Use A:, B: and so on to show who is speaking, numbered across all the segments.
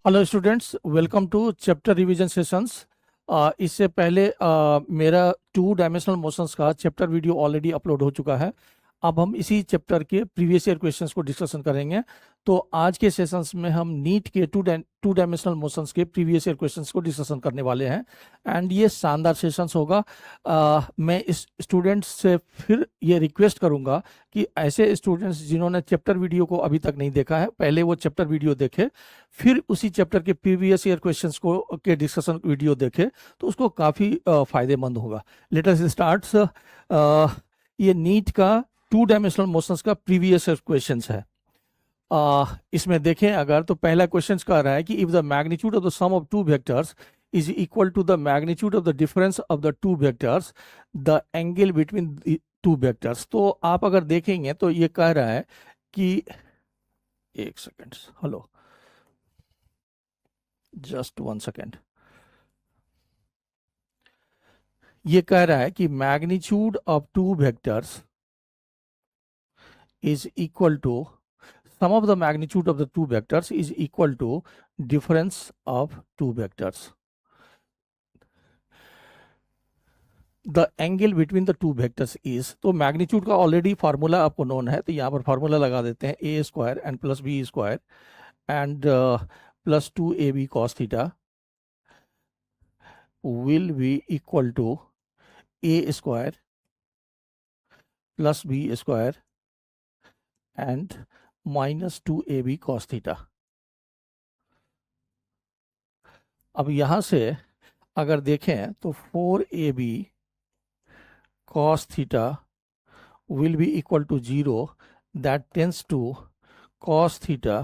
A: Hello students, welcome to chapter revision sessions. इससे पहले मेरा 2 डायमेंशनल मोशंस का चैप्टर वीडियो ऑलरेडी अपलोड हो चुका है। अब हम इसी चैप्टर के प्रीवियस ईयर क्वेश्चंस को डिस्कशन करेंगे। तो आज के सेशंस में हम नीट के टू डायमेंशनल मोशंस के प्रीवियस ईयर क्वेश्चंस को डिस्कशन करने वाले हैं। एंड ये शानदार सेशंस होगा। मैं इस स्टूडेंट्स से फिर ये रिक्वेस्ट करूंगा कि ऐसे स्टूडेंट्स जिन्होंने चैप्टर वीडियो को अभी तक नहीं देखा है, पहले वो चैप्टर वीडियो देखे, फिर उसी चैप्टर के प्रीवियस ईयर क्वेश्चंस को के डिस्कशन वीडियो देखे तो उसको काफ़ी फायदेमंद होगा। Let us start. ये नीट का 2 डायमेंशनल मोशंस का प्रीवियस ईयर क्वेश्चंस है। इसमें देखें अगर, तो पहला क्वेश्चन कह रहा है कि if the magnitude of the sum of two vectors is equal to the magnitude of the difference of the two vectors, the angle between two vectors. तो आप अगर देखेंगे तो ये कह रहा है कि, एक सेकेंड, हेलो, जस्ट 1 सेकेंड। ये कह रहा है कि magnitude of two vectors is equal to sum of the magnitude of the two vectors is equal to difference of two vectors. The angle between the two vectors is, तो magnitude का already formula आपको known है, तो यहाँ पर formula लगा देते हैं a square and plus B square and plus 2ab cos theta will be equal to a square plus B square and minus 2ab cos theta. अब यहां से अगर देखें तो 4ab cos theta will be equal to 0, that tends to cos theta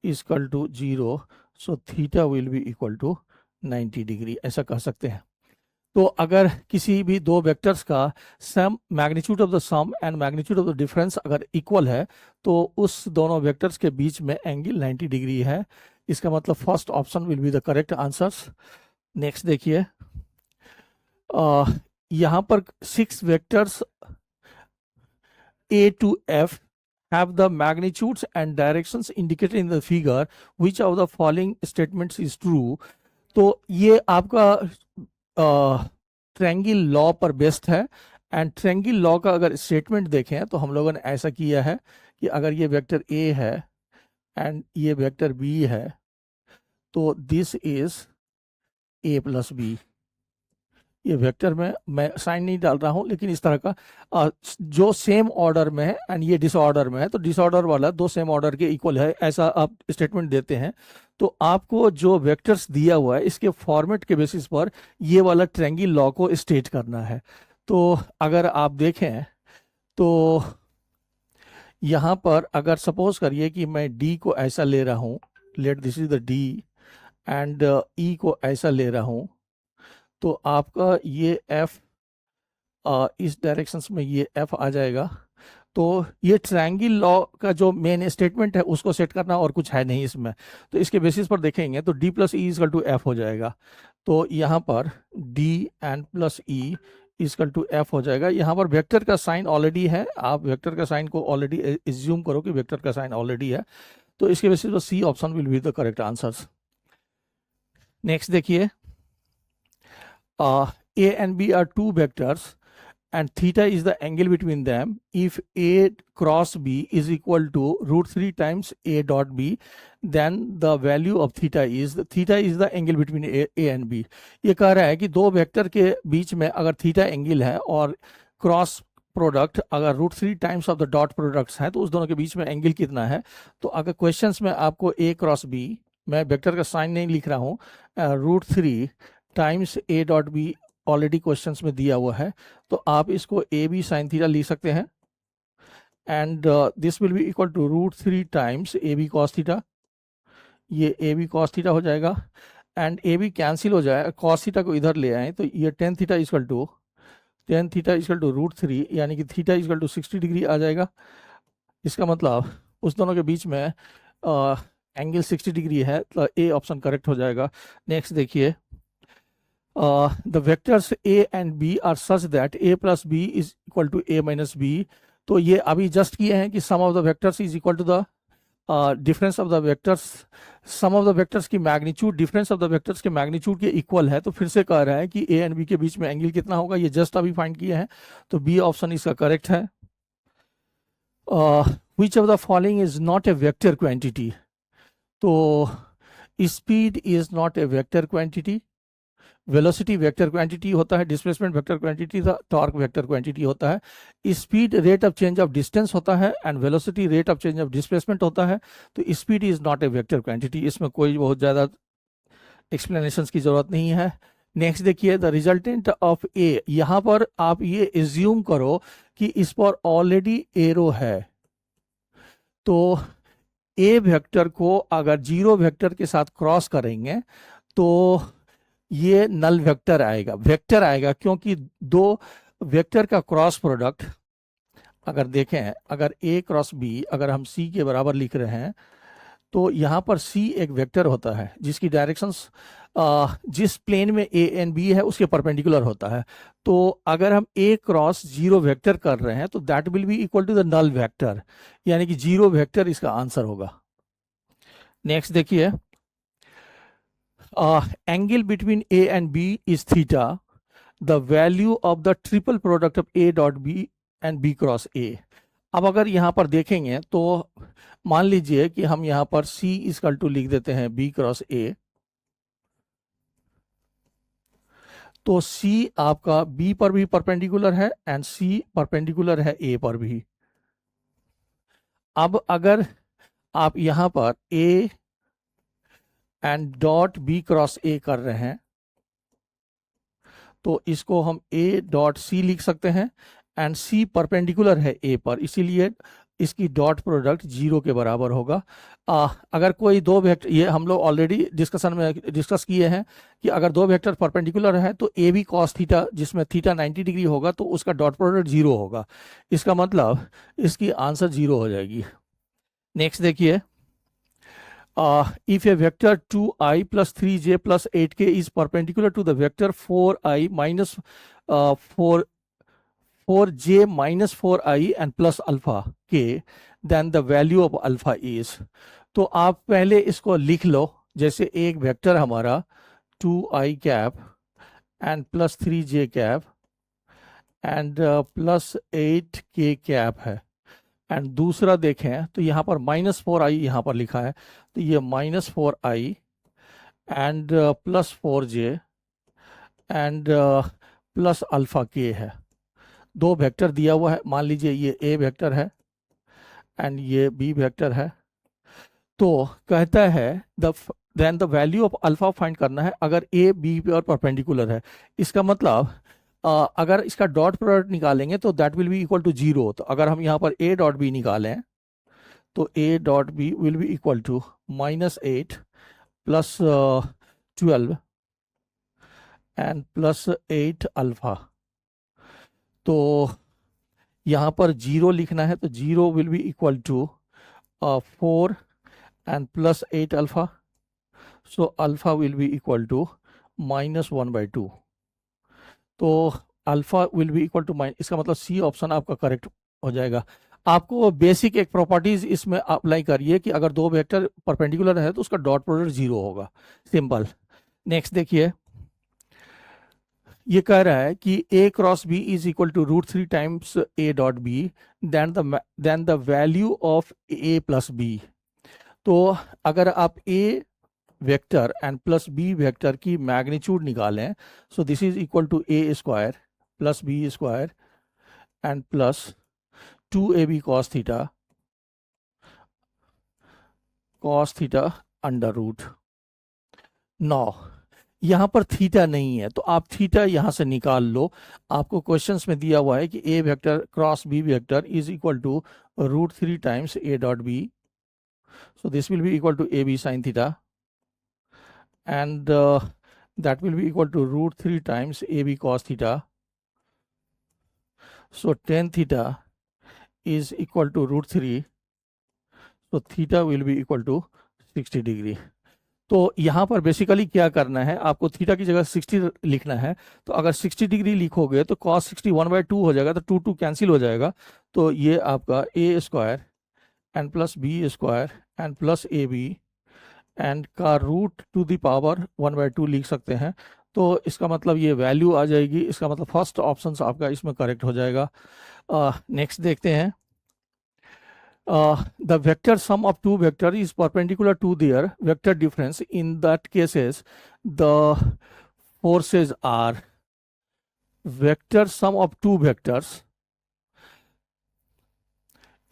A: is equal to 0, so theta will be equal to 90 degree, ऐसा कह सकते हैं। तो अगर किसी भी दो वेक्टर्स का sum, magnitude of the sum and magnitude of the difference अगर इक्वल है तो उस दोनों वेक्टर्स के बीच में एंगल 90 डिग्री है। इसका मतलब first option will be the correct answers. Next देखिए, यहाँ पर 6 vectors A to F have the magnitudes and directions indicated in the figure. Which of the following statements is true? तो ये आपका ट्रायंगल लॉ पर बेस्ड है। And triangle law का अगर स्टेटमेंट देखें तो हम लोगों ने ऐसा किया है कि अगर ये वेक्टर A है एंड ये वेक्टर B है तो this is A plus B. ये वेक्टर में मैं साइन नहीं डाल रहा हूं, लेकिन इस तरह का जो सेम ऑर्डर में है एंड ये डिसऑर्डर में है, तो डिसऑर्डर वाला दो सेम ऑर्डर के इक्वल है, ऐसा आप स्टेटमेंट देते हैं। तो आपको जो वेक्टर्स दिया हुआ है इसके फॉर्मेट के बेसिस पर ये वाला ट्रायंगल लॉ को स्टेट करना है। तो अगर आप देखें तो यहाँ पर अगर सपोज करिए कि मैं डी को ऐसा ले रहा हूँ, let this is the D, and E को ऐसा ले रहा हूँ, तो आपका ये एफ इस डायरेक्शंस में ये एफ आ जाएगा। तो ये ट्रायंगल लॉ का जो मेन स्टेटमेंट है उसको सेट करना, और कुछ है नहीं इसमें। तो इसके बेसिस पर देखेंगे तो D plus E equal to F हो जाएगा। तो यहाँ पर D and plus E equal to F हो जाएगा। यहाँ पर वेक्टर का साइन ऑलरेडी है, आप वेक्टर का साइन को ऑलरेडी एज्यूम करो कि वेक्टर का साइन ऑलरेडी है। तो इसके बेसिस पर C option will be the correct answers. Next देखिए, A and B are two vectors and theta is the angle between them. If A cross B is equal to √3 times A dot B, then the value of theta is the angle between A and B. ये कह रहा है कि दो vector के बीच में अगर theta angle है और क्रॉस प्रोडक्ट अगर √3 times of the dot products हैं तो उस दोनों के बीच में एंगल कितना है। तो अगर क्वेश्चंस में आपको A क्रॉस B, मैं वेक्टर का साइन नहीं लिख रहा हूँ, √3 times A dot B already questions में दिया हुआ है, तो आप इसको ए बी साइन थीटा लिख सकते हैं and this will be equal to √3 times A B cos theta. ये ए बी कॉस थीटा हो जाएगा एंड ए बी कैंसिल हो जाए, कॉस थीटा को इधर ले आए तो ये टेन थीटा इक्वल टू √3, यानी कि थीटा इक्वल टू 60 डिग्री आ जाएगा। इसका मतलब उस दोनों के बीच में एंगल 60 डिग्री है, तो ए ऑप्शन करेक्ट हो जाएगा। नेक्स्ट देखिए, the vectors a and b are such that a plus b is equal to a minus b। तो ये अभी जस्ट किए हैं कि sum of the vectors is equal to the difference of the vectors, sum of the vectors की magnitude difference of the vectors के magnitude के equal है, तो फिर से कह रहा है कि ए एंड बी के बीच में एंगल कितना होगा, ये जस्ट अभी फाइंड किए हैं, तो बी ऑप्शन इसका करेक्ट है। Which of the following is not a vector quantity, तो speed is not a vector quantity, velocity vector quantity होता है, डिस्प्लेसमेंट वेक्टर क्वांटिटी था, टॉर्क वेक्टर क्वांटिटी होता है, speed rate of change of distance होता है and velocity rate of change of displacement होता है। तो speed is not a vector quantity, इसमें कोई बहुत ज़्यादा एक्सप्लेनेशन की जरूरत नहीं है। नेक्स्ट देखिए, द रिजल्टेंट ऑफ ए, यहाँ पर आप ये एज्यूम करो कि इस पर ऑलरेडी एरो है, तो ए वेक्टर को अगर जीरो वेक्टर के साथ क्रॉस करेंगे तो ये नल वेक्टर आएगा, वेक्टर आएगा, क्योंकि दो वेक्टर का क्रॉस प्रोडक्ट अगर देखें, अगर ए क्रॉस बी अगर हम सी के बराबर लिख रहे हैं, तो यहाँ पर सी एक वेक्टर होता है जिसकी डायरेक्शंस जिस प्लेन में ए एंड बी है उसके परपेंडिकुलर होता है। तो अगर हम ए क्रॉस जीरो वेक्टर कर रहे हैं तो that will be equal to the null vector, यानी कि जीरो वेक्टर इसका आंसर होगा। नेक्स्ट देखिए, angle between A and B is theta, the value of the triple product of A dot B and B cross A। अब अगर यहाँ पर देखेंगे तो मान लीजिए कि हम यहाँ पर C इक्वल टू लिख देते हैं B क्रॉस A, तो C आपका B पर भी परपेंडिकुलर है एंड C परपेंडिकुलर है A पर भी। अब अगर आप यहाँ पर A and dot B cross A कर रहे हैं तो इसको हम ए डॉट सी लिख सकते हैं एंड सी परपेंडिकुलर है ए पर, इसीलिए इसकी डॉट प्रोडक्ट जीरो के बराबर होगा। अगर कोई दो वेक्टर, ये हम लोग ऑलरेडी डिस्कशन में डिस्कस किए हैं कि अगर दो वेक्टर परपेंडिकुलर है तो ए बी कॉस थीटा जिसमें थीटा 90 डिग्री होगा तो उसका डॉट प्रोडक्ट जीरो होगा, इसका मतलब इसकी आंसर जीरो हो जाएगी। नेक्स्ट देखिए, if a vector 2i plus 3j plus 8k is perpendicular to the vector 4i minus 4j minus 4i and plus alpha k, then the value of alpha is। तो आप पहले इसको लिख लो, जैसे एक वेक्टर हमारा 2i cap and plus 3j cap and plus 8k cap है, and दूसरा देखें तो यहाँ पर -4i यहाँ पर लिखा है, तो ये -4i and plus 4j and plus alpha के है। दो वेक्टर दिया हुआ है, मान लीजिए ये ए वेक्टर है एंड ये बी वेक्टर है, तो कहता है then the value of alpha find करना है अगर ए बी पर परपेंडिकुलर है। इसका मतलब अगर इसका डॉट प्रोडक्ट निकालेंगे तो that will be equal to zero. तो अगर हम यहाँ पर ए डॉट बी निकालें तो A dot B will be equal to -8 plus 12 and plus 8 alpha. तो यहाँ पर जीरो लिखना है, तो zero will be equal to 4 and plus 8 alpha, so alpha will be equal to -1/2। तो alpha will be equal to इसका मतलब C option आपका करेक्ट हो जाएगा। आपको बेसिक एक प्रॉपर्टीज इसमें अप्लाई करिए कि अगर दो वेक्टर परपेंडिकुलर है तो उसका डॉट प्रोडक्ट जीरो होगा, सिंपल। नेक्स्ट देखिए, ये कह रहा है कि a cross b is equal to √3 times a dot b then the value of a plus b। तो अगर आप a vector and plus b vector की मैग्नीट्यूड निकालें, so this is equal to a square plus b square and plus 2ab cos theta under root. Now यहाँ पर theta नहीं है तो आप थीटा यहाँ से निकाल लो। आपको क्वेश्चंस में दिया हुआ है कि a vector cross b vector is equal to √3 times a dot b, so this will be equal to ab sin theta and that will be equal to √3 times ab cos theta, so tan theta is equal to √3, so theta will be equal to 60 degree. तो यहाँ पर basically क्या करना है, आपको theta की जगह 60 लिखना है, तो अगर 60 डिग्री लिखोगे तो cos 60 1/2 हो जाएगा, तो 2 2 कैंसिल हो जाएगा, तो ये आपका a square N plus B square N plus A B N का रूट टू द पावर 1/2 लिख सकते हैं। तो इसका मतलब ये वैल्यू आ जाएगी, इसका मतलब फर्स्ट ऑप्शन आपका इसमें करेक्ट हो जाएगा। नेक्स्ट देखते हैं। The vector sum of two vector is perpendicular to their vector difference. In that cases, the forces are vector sum of two vectors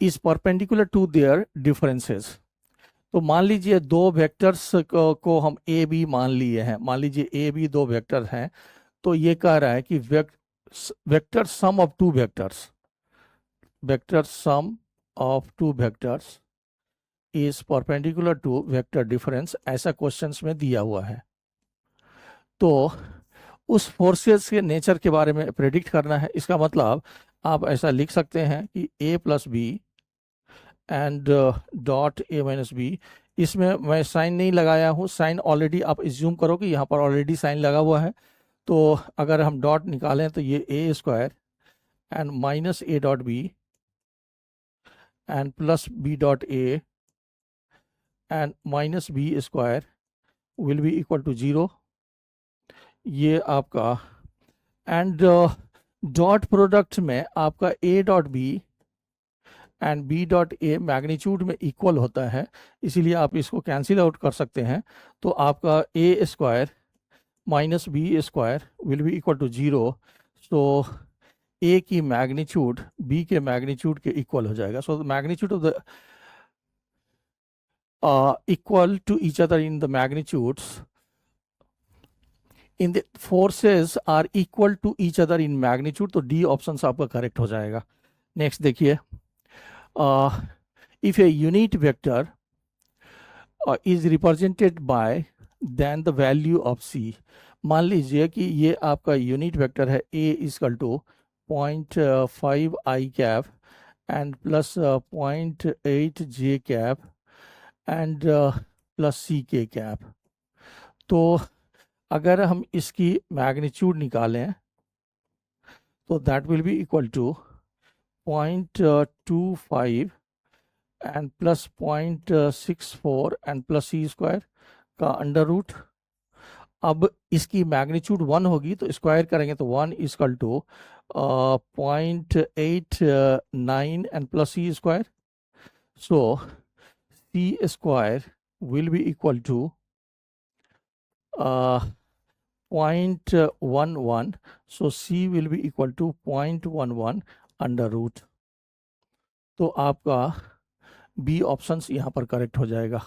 A: is perpendicular to their differences. तो मान लीजिए दो वेक्टर्स को हम ए बी मान लिए हैं, मान लीजिए ए बी दो वेक्टर हैं, तो ये कह रहा है कि vector sum of two vectors, vector sum of two vectors is perpendicular to vector difference, ऐसा क्वेश्चंस में दिया हुआ है। तो उस फोर्सेस के नेचर के बारे में प्रेडिक्ट करना है। इसका मतलब आप ऐसा लिख सकते हैं कि a plus b and dot a minus b. इसमें मैं साइन नहीं लगाया हूँ, साइन ऑलरेडी आप एज्यूम करो कि यहाँ पर ऑलरेडी साइन लगा हुआ है। तो अगर हम डॉट निकालें तो ये a square and minus a dot b and plus b dot a and minus b square will be equal to 0। ये आपका एंड डॉट प्रोडक्ट में आपका a dot b and b dot a magnitude में equal होता है, इसीलिए आप इसको कैंसिल आउट कर सकते हैं। तो आपका a square minus b square will be equal to 0। So a की मैग्नीट्यूड बी के मैग्नीट्यूड के इक्वल हो जाएगा। So the magnitude of the equal to each other in the magnitudes in the forces are equal to each other in magnitude। तो D option आपका correct हो जाएगा। Next देखिए, if a unit vector is represented by then the value of c। मान लीजिए कि ये आपका यूनिट वेक्टर है a equal to 0.5 i cap and plus 0.8 j cap and plus c k cap. तो अगर हम इसकी मैग्नीट्यूड निकालें तो that will be equal to 0.25 and plus 0.64 and plus C square का अंडर रूट। अब इसकी मैग्नीट्यूड 1 होगी तो स्क्वायर करेंगे तो 1 equal to 0.89 and plus C square. So c square will be equal to 0.11। so c will be equal to 0.11 under root. तो आपका B options यहाँ पर करेक्ट हो जाएगा।